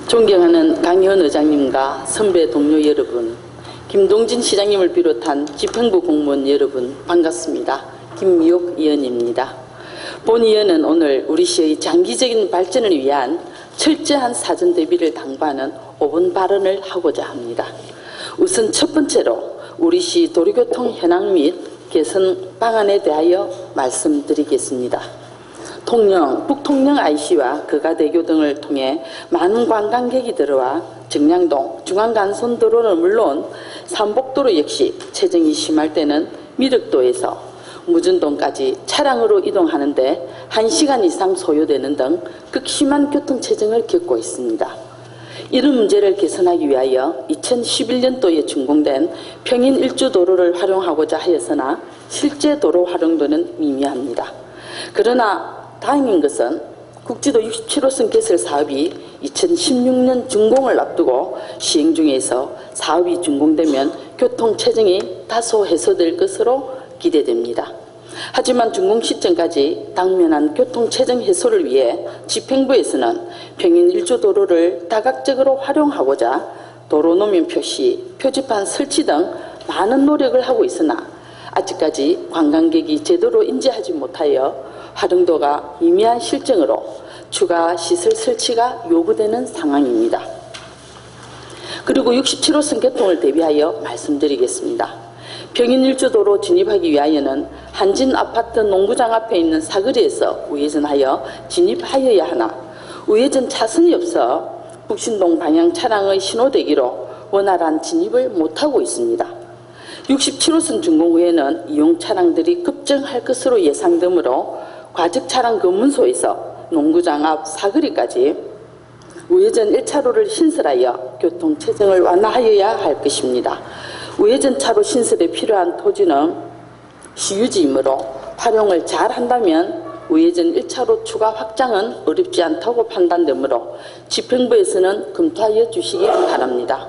존경하는 강희원 의장님과 선배 동료 여러분, 김동진 시장님을 비롯한 집행부 공무원 여러분 반갑습니다. 김미옥 의원입니다. 본 의원은 오늘 우리 시의 장기적인 발전을 위한 철저한 사전 대비를 당부하는 5분 발언을 하고자 합니다. 우선 첫 번째로 우리 시 도로교통 현황 및 개선 방안에 대하여 말씀드리겠습니다. 통영, 북통영 IC와 거가대교 등을 통해 많은 관광객이 들어와 정량동, 중앙간선도로는 물론 삼복도로 역시 체증이 심할 때는 미륵도에서 무전동까지 차량으로 이동하는데 1시간 이상 소요되는 등 극심한 교통체증을 겪고 있습니다. 이런 문제를 개선하기 위하여 2011년도에 준공된 평인 일주도로를 활용하고자 하였으나 실제 도로 활용도는 미미합니다. 그러나 다행인 것은 국지도 67호선 개설 사업이 2016년 준공을 앞두고 시행 중에서 사업이 준공되면 교통체증이 다소 해소될 것으로 기대됩니다. 하지만 준공 시점까지 당면한 교통체증 해소를 위해 집행부에서는 평인 1주도로를 다각적으로 활용하고자 도로노면 표시, 표지판 설치 등 많은 노력을 하고 있으나 아직까지 관광객이 제대로 인지하지 못하여 활용도가 미미한 실정으로 추가 시설 설치가 요구되는 상황입니다. 그리고 67호선 개통을 대비하여 말씀드리겠습니다. 평인 1주도로 진입하기 위하여는 한진 아파트 농구장 앞에 있는 사거리에서 우회전하여 진입하여야 하나 우회전 차선이 없어 북신동 방향 차량의 신호대기로 원활한 진입을 못하고 있습니다. 67호선 준공 후에는 이용 차량들이 급증할 것으로 예상되므로 과적 차량 검문소에서 농구장 앞 사거리까지 우회전 1차로를 신설하여 교통체증을 완화하여야 할 것입니다. 우회전 차로 신설에 필요한 토지는 시유지이므로 활용을 잘 한다면 우회전 1차로 추가 확장은 어렵지 않다고 판단되므로 집행부에서는 검토하여 주시기 바랍니다.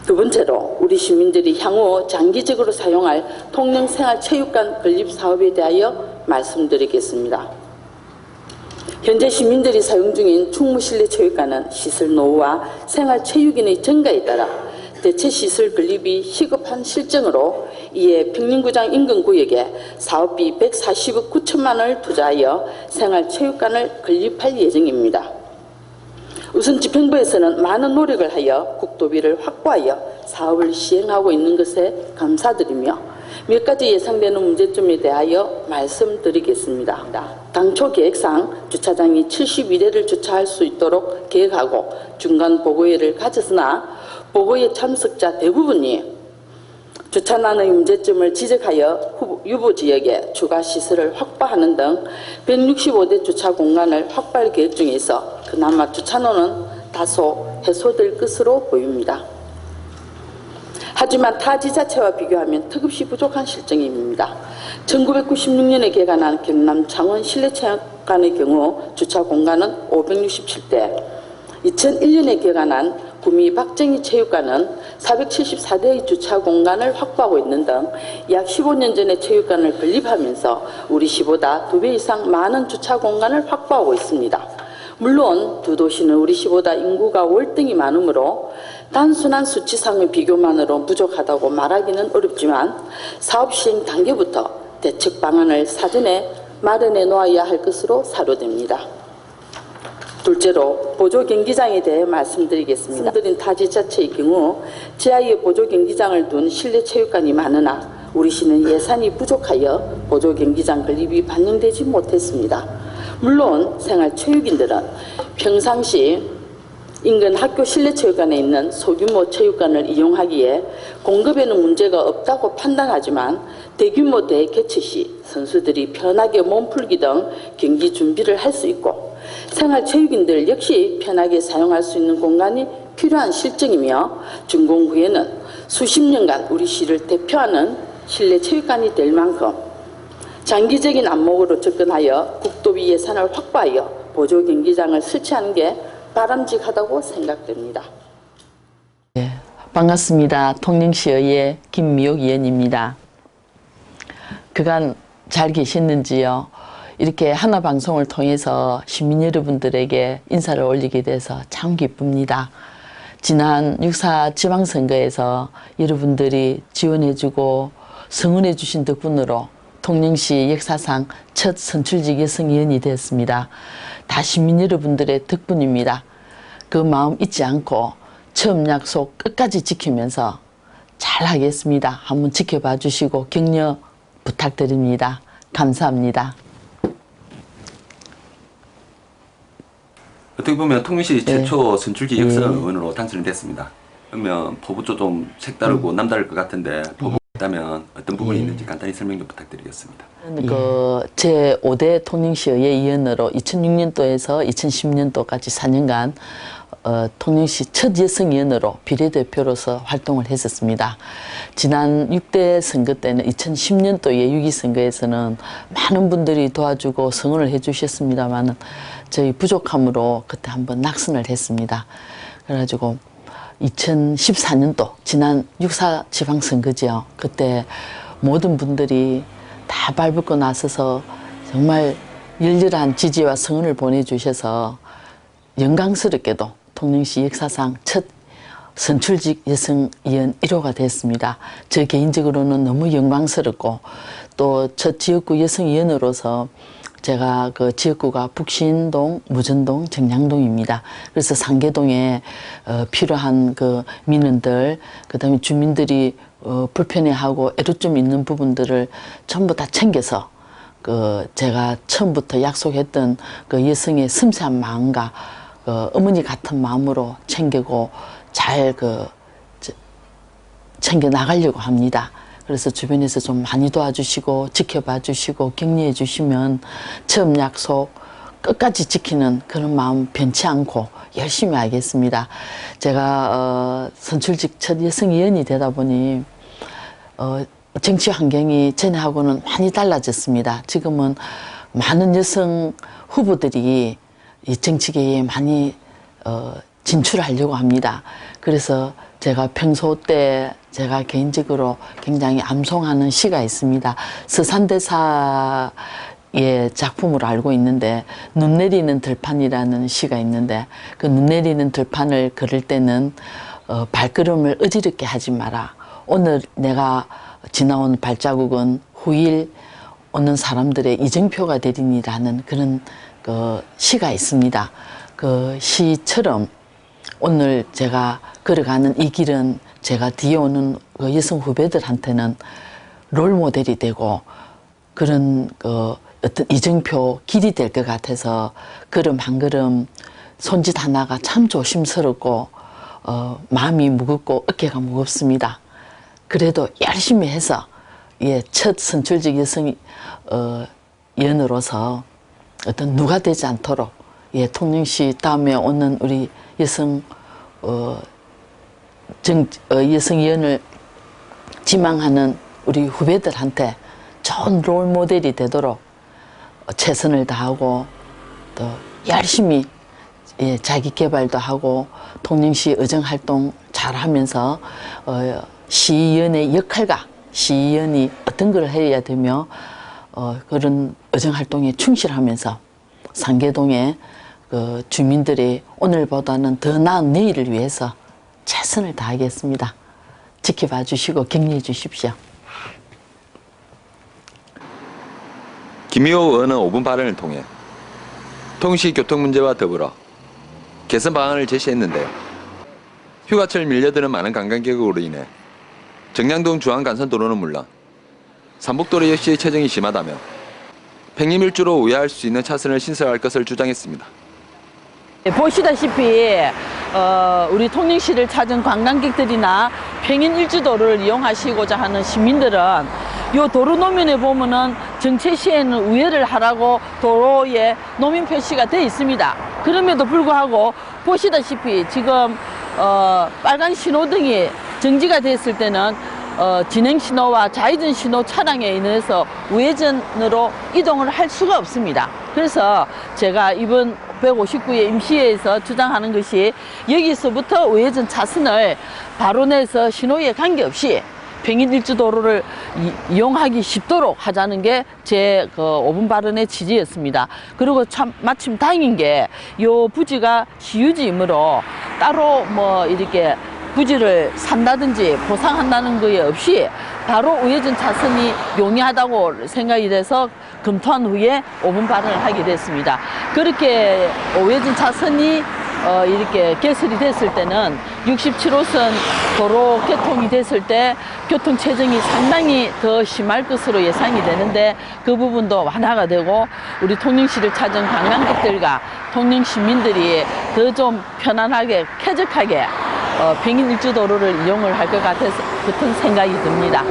두 번째로 우리 시민들이 향후 장기적으로 사용할 통영생활체육관 건립 사업에 대하여 말씀드리겠습니다. 현재 시민들이 사용 중인 충무실내체육관은 시설 노후와 생활체육인의 증가에 따라 대체 시설 건립이 시급한 실정으로 이에 평림구장 인근 구역에 사업비 140억 9천만 원을 투자하여 생활체육관을 건립할 예정입니다. 우선 집행부에서는 많은 노력을 하여 국도비를 확보하여 사업을 시행하고 있는 것에 감사드리며 몇 가지 예상되는 문제점에 대하여 말씀드리겠습니다. 당초 계획상 주차장이 72대를 주차할 수 있도록 계획하고 중간 보고회를 가졌으나 보고회 참석자 대부분이 주차난의 문제점을 지적하여 유보 지역에 추가 시설을 확보하는 등 165대 주차 공간을 확보할 계획 중에서 그나마 주차난은 다소 해소될 것으로 보입니다. 하지만 타 지자체와 비교하면 턱없이 부족한 실정입니다. 1996년에 개관한 경남 창원 실내체육관의 경우 주차 공간은 567대, 2001년에 개관한 구미 박정희 체육관은 474대의 주차 공간을 확보하고 있는 등 약 15년 전에 체육관을 건립하면서 우리 시보다 2배 이상 많은 주차 공간을 확보하고 있습니다. 물론 두 도시는 우리 시보다 인구가 월등히 많으므로 단순한 수치상의 비교만으로 부족하다고 말하기는 어렵지만 사업 시행 단계부터 대책 방안을 사전에 마련해 놓아야 할 것으로 사료됩니다. 둘째로 보조경기장에 대해 말씀드리겠습니다. 말씀드린 타 지자체의 경우 지하에 보조경기장을 둔 실내체육관이 많으나 우리 시는 예산이 부족하여 보조경기장 건립이 반영되지 못했습니다. 물론 생활체육인들은 평상시 인근 학교 실내체육관에 있는 소규모 체육관을 이용하기에 공급에는 문제가 없다고 판단하지만 대규모 대회 개최 시 선수들이 편하게 몸풀기 등 경기 준비를 할 수 있고 생활체육인들 역시 편하게 사용할 수 있는 공간이 필요한 실정이며 준공 후에는 수십 년간 우리 시를 대표하는 실내체육관이 될 만큼 장기적인 안목으로 접근하여 국도비 예산을 확보하여 보조경기장을 설치하는 게 바람직하다고 생각됩니다. 네, 반갑습니다. 통영시의회 김미옥 의원입니다. 그간 잘 계셨는지요? 이렇게 하나방송을 통해서 시민 여러분들에게 인사를 올리게 돼서 참 기쁩니다. 지난 6.4 지방선거에서 여러분들이 지원해주고 성원해주신 덕분으로 통영시 역사상 첫 선출직 여성위원이 되었습니다. 다 시민 여러분들의 덕분입니다. 그 마음 잊지 않고 처음 약속 끝까지 지키면서 잘 하겠습니다. 한번 지켜봐 주시고 격려 부탁드립니다. 감사합니다. 어떻게 보면 통영시 최초 선출직 여성의원으로 당선이 됐습니다. 그러면 포부도 좀 색다르고 남다를 것 같은데 포부가 있다면 어떤 부분이 있는지 간단히 설명 좀 부탁드리겠습니다. 그 제5대 통영시의회 위원으로 2006년도에서 2010년도까지 4년간 통영시 첫 여성위원으로 비례대표로서 활동을 했었습니다. 지난 6대 선거 때는 2010년도에 6.2 선거에서는 많은 분들이 도와주고 성원을 해주셨습니다만 저희 부족함으로 그때 한번 낙선을 했습니다. 그래가지고 2014년도 지난 6.4 지방선거지요. 그때 모든 분들이 다 발벗고 나서서 정말 열렬한 지지와 성원을 보내주셔서 영광스럽게도 통영시 역사상 첫 선출직 여성위원 1호가 됐습니다. 저 개인적으로는 너무 영광스럽고 또 첫 지역구 여성위원으로서 제가 그 지역구가 북신동, 무전동, 정량동입니다. 그래서 상계동에 필요한 그 민원들, 그다음에 주민들이 불편해하고 애로점 있는 부분들을 전부 다 챙겨서 그 제가 처음부터 약속했던 그 여성의 섬세한 마음과 어머니 같은 마음으로 챙기고 잘 챙겨 나가려고 합니다. 그래서 주변에서 좀 많이 도와주시고 지켜봐 주시고 격려해 주시면 처음 약속 끝까지 지키는 그런 마음 변치 않고 열심히 하겠습니다. 제가 선출직 첫 여성위원이 되다 보니 정치 환경이 전에하고는 많이 달라졌습니다. 지금은 많은 여성 후보들이 이 정치계에 많이 진출하려고 합니다. 그래서 제가 평소 때 제가 개인적으로 굉장히 암송하는 시가 있습니다. 서산대사의 작품으로 알고 있는데 눈 내리는 들판이라는 시가 있는데 그 눈 내리는 들판을 걸을 때는 발걸음을 어지럽게 하지 마라. 오늘 내가 지나온 발자국은 후일 오는 사람들의 이정표가 되리니라는 그런 그 시가 있습니다. 그 시처럼 오늘 제가 걸어가는 이 길은 제가 뒤에 오는 그 여성 후배들한테는 롤모델이 되고 그런 그 어떤 이정표 길이 될 것 같아서 걸음 한 걸음 손짓 하나가 참 조심스럽고 마음이 무겁고 어깨가 무겁습니다. 그래도 열심히 해서 첫 선출직 여성 위원으로서 어떤 누가 되지 않도록 통영시 다음에 오는 우리 여성 여성위원을 지망하는 우리 후배들한테 좋은 롤모델이 되도록 최선을 다하고 또 열심히 자기 개발도 하고 통영시 의정활동 잘하면서 시의원의 역할과 시의원이 어떤 걸 해야 되며 그런 의정활동에 충실하면서 상계동의 그 주민들이 오늘보다는 더 나은 내일을 위해서 최선을 다하겠습니다. 지켜봐 주시고 격려해 주십시오. 김의호 의원은 5분 발언을 통해 통시 교통 문제와 더불어 개선 방안을 제시했는데요. 휴가철 밀려드는 많은 관광객으로 인해 정량동 중앙간선도로는 물론 삼복도로 역시 체증이 심하다며 팽림일주로 우회할 수 있는 차선을 신설할 것을 주장했습니다. 보시다시피 우리 통영시를 찾은 관광객들이나 평인일주도를 이용하시고자 하는 시민들은 이 도로 노면에 보면은 정체 시에는 우회를 하라고 도로에 노면 표시가 되어 있습니다. 그럼에도 불구하고 보시다시피 지금 빨간 신호등이 정지가 됐을 때는 진행 신호와 좌회전 신호 차량에 인해서 우회전으로 이동을 할 수가 없습니다. 그래서 제가 이번 159의 임시회에서 주장하는 것이 여기서부터 우회전 차선을 바로 내서 신호에 관계없이 평일 일주도로를 이용하기 쉽도록 하자는 게 제 그 5분 발언의 취지였습니다. 그리고 참 마침 다행인 게 요 부지가 시유지이므로 따로 뭐 이렇게 부지를 산다든지 보상한다는 거에 없이 바로 우회전 차선이 용이하다고 생각이 돼서 검토한 후에 5분 발언을 하게 됐습니다. 그렇게 우회전 차선이 이렇게 개설이 됐을 때는 67호선 도로 개통이 됐을 때 교통 체증이 상당히 더 심할 것으로 예상이 되는데 그 부분도 완화가 되고 우리 통영시를 찾은 관광객들과 통영 시민들이 더 좀 편안하게 쾌적하게 평일 일주도로를 이용을 할 것 같은 생각이 듭니다.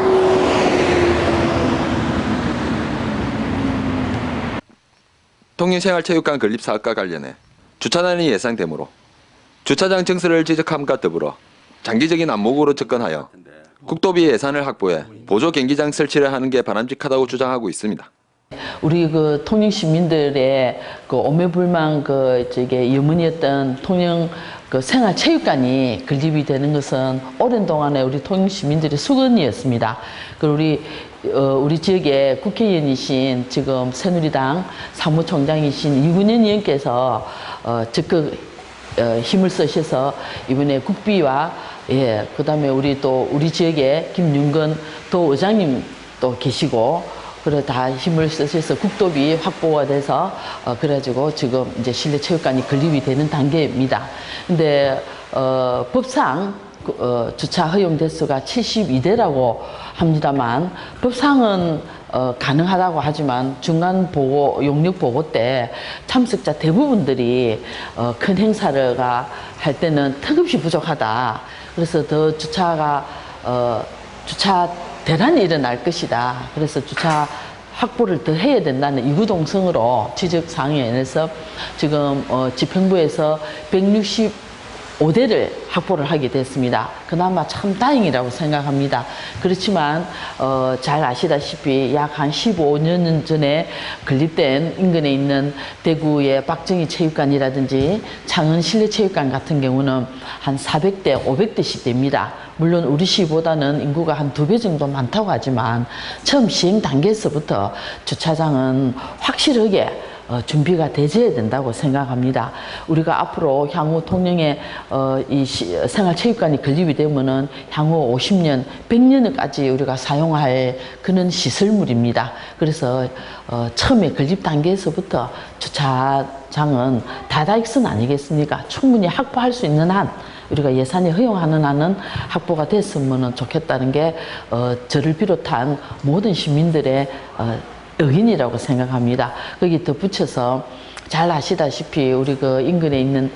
통영생활체육관 건립 사업과 관련해 주차난이 예상되므로 주차장 증설을 지적함과 더불어 장기적인 안목으로 접근하여 국도비 예산을 확보해 보조 경기장 설치를 하는 게 바람직하다고 주장하고 있습니다. 우리 그 통영 시민들의 그 오매불망 그 저게 염원이었던 통영 그 생활체육관이 건립이 되는 것은 오랜 동안에 우리 통영 시민들의 수건이었습니다. 그 우리 지역의 국회의원이신 지금 새누리당 사무총장이신 이군현 의원께서 적극 힘을 쓰셔서 이번에 국비와 그다음에 우리 지역에 김윤건 도의장님 또 계시고 그래 다 힘을 쓰셔서 국도비 확보가 돼서 그래가지고 지금 이제 실내 체육관이 건립이 되는 단계입니다. 근데 법상 주차 허용 대수가 72대라고 합니다만 법상은 가능하다고 하지만 중간 보고 용역 보고 때 참석자 대부분들이 큰 행사를 할 때는 턱없이 부족하다. 그래서 더 주차 대란이 일어날 것이다. 그래서 주차 확보를 더 해야 된다는 이구동성으로 지적사항에 의해서 지금 집행부에서 165대를 확보를 하게 됐습니다. 그나마 참 다행이라고 생각합니다. 그렇지만 잘 아시다시피 약 한 15년 전에 건립된 인근에 있는 대구의 박정희 체육관이라든지 창원 실내체육관 같은 경우는 한 400대, 500대씩 됩니다. 물론 우리 시보다는 인구가 한 2배 정도 많다고 하지만 처음 시행 단계에서부터 주차장은 확실하게 준비가 되어야 된다고 생각합니다. 우리가 앞으로 향후 통영에 이 생활체육관이 건립이 되면은 향후 50년, 100년까지 우리가 사용할 그런 시설물입니다. 그래서 처음에 건립 단계에서부터 주차장은 다다익선 아니겠습니까? 충분히 확보할 수 있는 한 우리가 예산이 허용하는 한은 확보가 됐으면 좋겠다는 게 저를 비롯한 모든 시민들의 의인이라고 생각합니다. 거기 덧붙여서 잘 아시다시피 우리 그 인근에 있는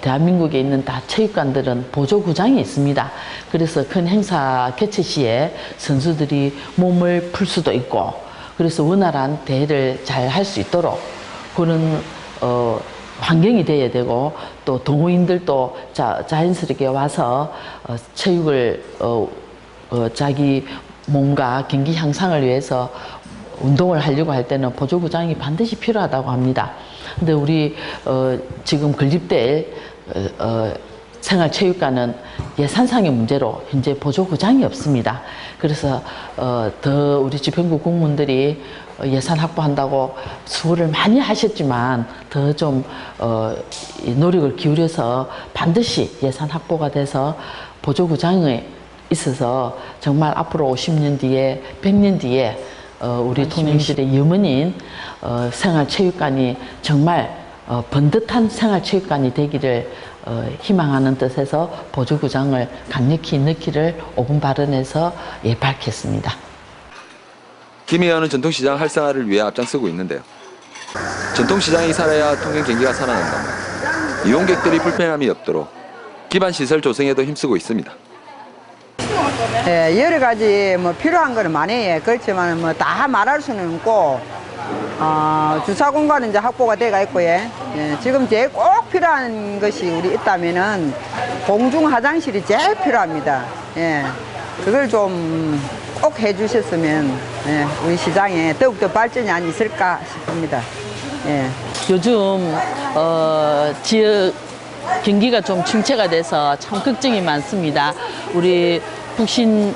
대한민국에 있는 다 체육관들은 보조구장이 있습니다. 그래서 큰 행사 개최 시에 선수들이 몸을 풀 수도 있고 그래서 원활한 대회를 잘 할 수 있도록 그런 환경이 돼야 되고 또 동호인들도 자연스럽게 와서 체육을 자기 몸과 경기 향상을 위해서 운동을 하려고 할 때는 보조구장이 반드시 필요하다고 합니다. 근데 우리 지금 건립될 생활체육관은 예산상의 문제로 현재 보조구장이 없습니다. 그래서 더 우리 집행부 공무원들이 예산 확보한다고 수고를 많이 하셨지만 더 좀 노력을 기울여서 반드시 예산 확보가 돼서 보조구장에 있어서 정말 앞으로 50년 뒤에 100년 뒤에 우리 통영시의 염원인 생활체육관이 정말 번듯한 생활체육관이 되기를 희망하는 뜻에서 보조구장을 강력히 넣기를 5분 발언에서 밝혔습니다. 김 의원은 전통시장 활성화를 위해 앞장서고 있는데요. 전통시장이 살아야 통영 경기가 살아난다면 이용객들이 불편함이 없도록 기반 시설 조성에도 힘쓰고 있습니다. 예, 여러 가지 뭐 필요한 거는 많이 그렇지만 뭐 다 말할 수는 없고 주차 공간은 이제 확보가 돼가 있고요. 예, 지금 제일 꼭 필요한 것이 우리 있다면은 공중 화장실이 제일 필요합니다. 예, 그걸 좀 꼭 해주셨으면 우리 시장에 더욱더 발전이 안 있을까 싶습니다. 예. 요즘 지역 경기가 좀 침체가 돼서 참 걱정이 많습니다. 우리 북신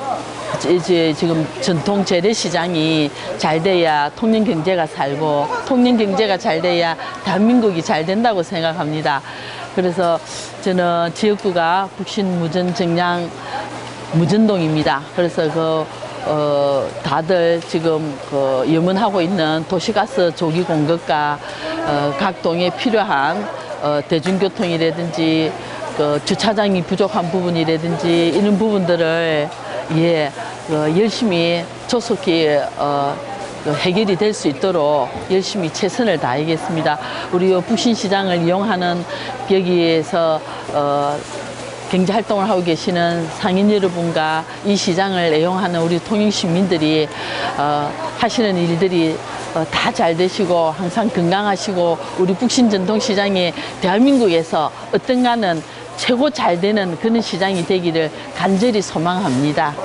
이제 지금 전통 재래시장이 잘 돼야 통영 경제가 살고 통영 경제가 잘 돼야 대한민국이 잘 된다고 생각합니다. 그래서 저는 지역구가 북신 무전 정량 무전동입니다. 그래서 다들 지금 염원하고 있는 도시가스 조기 공급과 각 동에 필요한 대중교통이라든지 주차장이 부족한 부분이라든지 이런 부분들을 열심히 조속히 해결이 될 수 있도록 열심히 최선을 다하겠습니다. 우리 북신시장을 이용하는 여기에서 경제활동을 하고 계시는 상인 여러분과 이 시장을 애용하는 우리 통영 시민들이 하시는 일들이 다 잘 되시고 항상 건강하시고 우리 북신 전통시장이 대한민국에서 어떤가는 최고 잘 되는 그런 시장이 되기를 간절히 소망합니다.